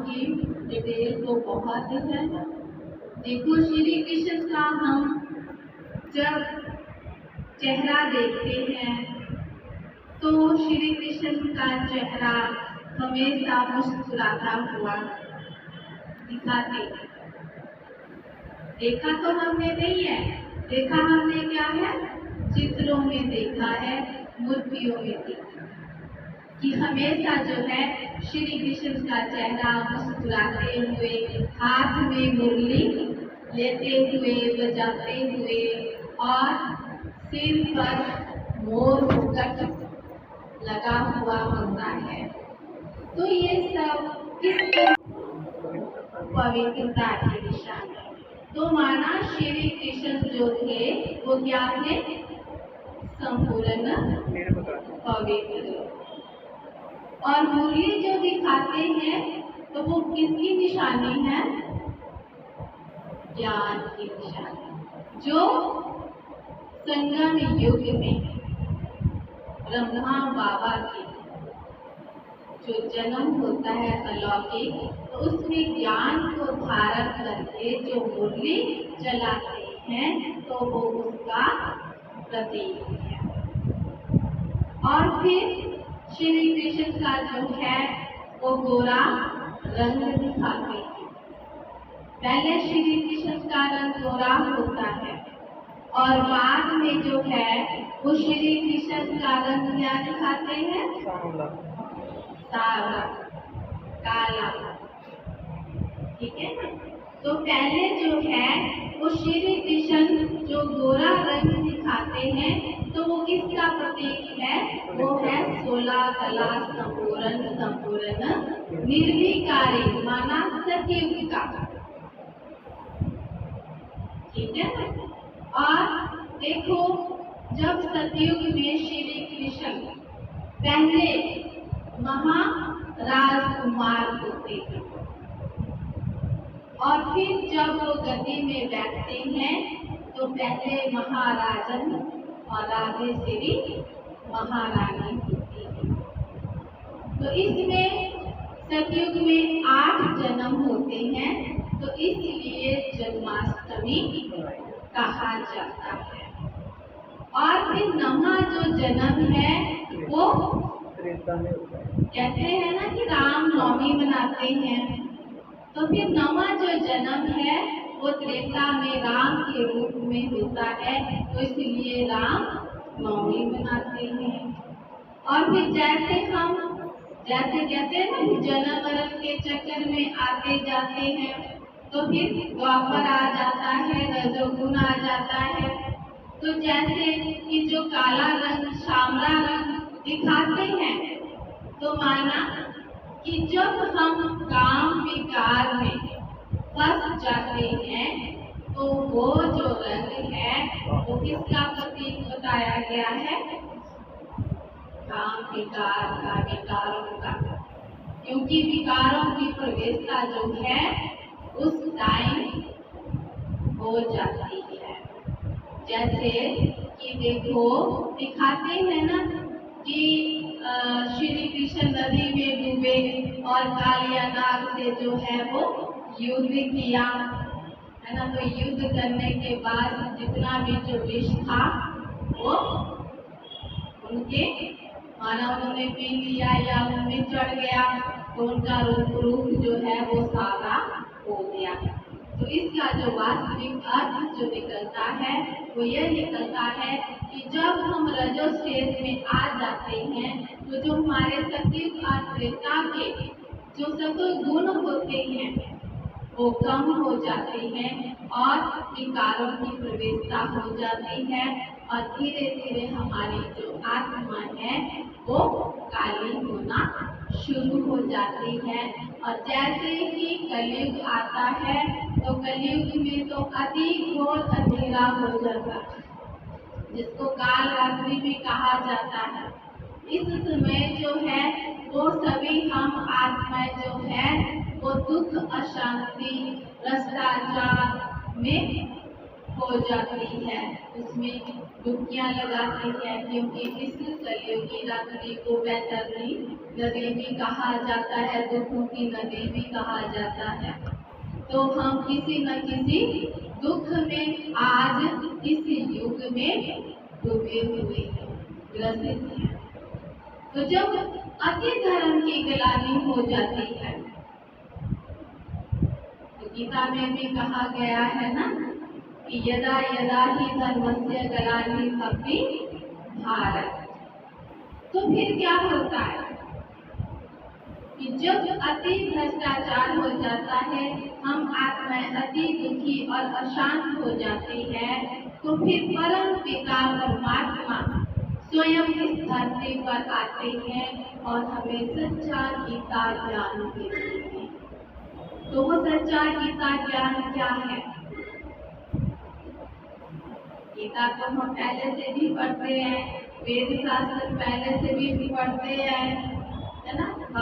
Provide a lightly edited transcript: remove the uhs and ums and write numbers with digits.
की डिटेल तो बहुत है। देखो श्री कृष्ण का हम जब चेहरा देखते हैं तो श्री कृष्ण का चेहरा हमेशा मुस्कुराता हुआ दिखाते हैं। देखा तो हमने नहीं है, देखा हमने क्या है, चित्रों में देखा है, मूर्तियों में देखा कि हमेशा जो है श्री कृष्ण का चेहरा मुस्कुराते हुए, हाथ में मुरली लेते हुए, बजाते हुए और सिर पर मोर मुकुट लगा हुआ होता है। तो ये सब किस पवित्रता की निशान है। तो माना श्री कृष्ण जो थे वो क्या थे, संपूर्ण पवित्र। और मुरली जो दिखाते हैं तो वो किसकी निशानी है, ज्ञान की निशानी। जो संगम युग में ब्रह्मा बाबा के जो जन्म होता है अलौकिक, तो उसमें ज्ञान को धारण करके जो मुरली चलाते हैं तो वो उसका प्रतीक है। और फिर श्री कृष्ण का जो है वो गोरा रंग दिखाते हैं। पहले श्री कृष्ण का रंग गोरा होता है और बाद में जो है वो श्री कृष्ण का रंग क्या दिखाते हैं, सावला, काला। ठीक है ना। तो पहले जो है वो श्री कृष्ण जो गोरा रंग दिखाते हैं तो वो किसका प्रतीक है, वो है 16 कला संपूर्ण निर्विकारी, माना सतयुग का। ठीक है ना। और देखो जब सतयुग में श्री कृष्ण पहले महाराजकुमार होते थे और फिर जब वो गद्दी में बैठते हैं तो पहले महाराजन और आगे श्री महारानी होती है। तो इसमें सतयुग में 8 जन्म होते हैं, तो इसलिए जन्माष्टमी कहा जाता है। और फिर नवा जो जन्म है वो कहते हैं ना कि राम नवमी मनाते हैं, तो फिर नवा जो जन्म है वो त्रेता में राम के रूप में होता है, तो इसलिए राम नवमी मनाते हैं। और फिर जैसे कहते हैं ना जन्म मरण के चक्कर में आते जाते हैं, तो फिर द्वापर आ जाता है, रजोगुण आ जाता है। तो जैसे कि जो काला रंग, श्यामला रंग दिखाते हैं, तो माना कि जब हम काम विकार में फंस जाते हैं तो वो जो रंग है वो किसका प्रतीक बताया गया है, काम विकार का, विकारों का। क्योंकि विकारों की प्रवेशता जो है उस टाइम हो जाती है। जैसे कि देखो दिखाते हैं ना कि श्री कृष्ण नदी में डूबे और कालिया नाग से जो है वो युद्ध किया, है ना। तो युद्ध करने के बाद जितना भी जो विष था वो उनके माना उन्होंने पी लिया या उनमें चढ़ गया, तो उनका रूप जो है वो सादा हो गया। तो इसका जो वास्तविक अर्थ जो निकलता है वो यह निकलता है कि जब हम रजो स्टेज में आ जाते हैं तो जो हमारे सत्युग और त्रेता के जो सत्व गुण होते हैं वो कम हो जाते हैं और विकारों की प्रवेशता हो जाती है और धीरे धीरे हमारी जो आत्मा है वो काली होना शुरू हो जाती है। और जैसे ही कलयुग आता है तो कलयुग में तो अति घोर अंधेरा हो जाता है, जिसको काल रात्रि भी कहा जाता है। इस समय जो है वो सभी हम आत्माएं जो है वो दुख, अशांति, भ्रष्टाचार में हो जाती है, उसमें डुबकियां लगाती है, क्योंकि इस कलयुगी रात्रि को वैतरणी नदी भी कहा जाता है, दुखों की नदी भी कहा जाता है। तो हम किसी न किसी दुख में आज इस युग में डूबे हुए हैं, ग्रसित हैं। तो जब अति धर्म की ग्लानि हो जाती है, तो गीता में भी कहा गया है ना कि यदा यदा ही धर्मस्य ग्लानि भवति भारत। तो फिर क्या होता है कि जब अति भ्रष्टाचार हो जाता है, हम आत्माएं अति दुखी और अशांत हो जाती है, तो फिर परम पिता परमात्मा स्वयं इस धरती पर आते हैं और हमें सच्चा गीता ज्ञान देते हैं। तो वो सच्चा गीता ज्ञान क्या है? गीता तो हम पहले से भी पढ़ते हैं, वेद शास्त्र पहले से भी पढ़ते हैं,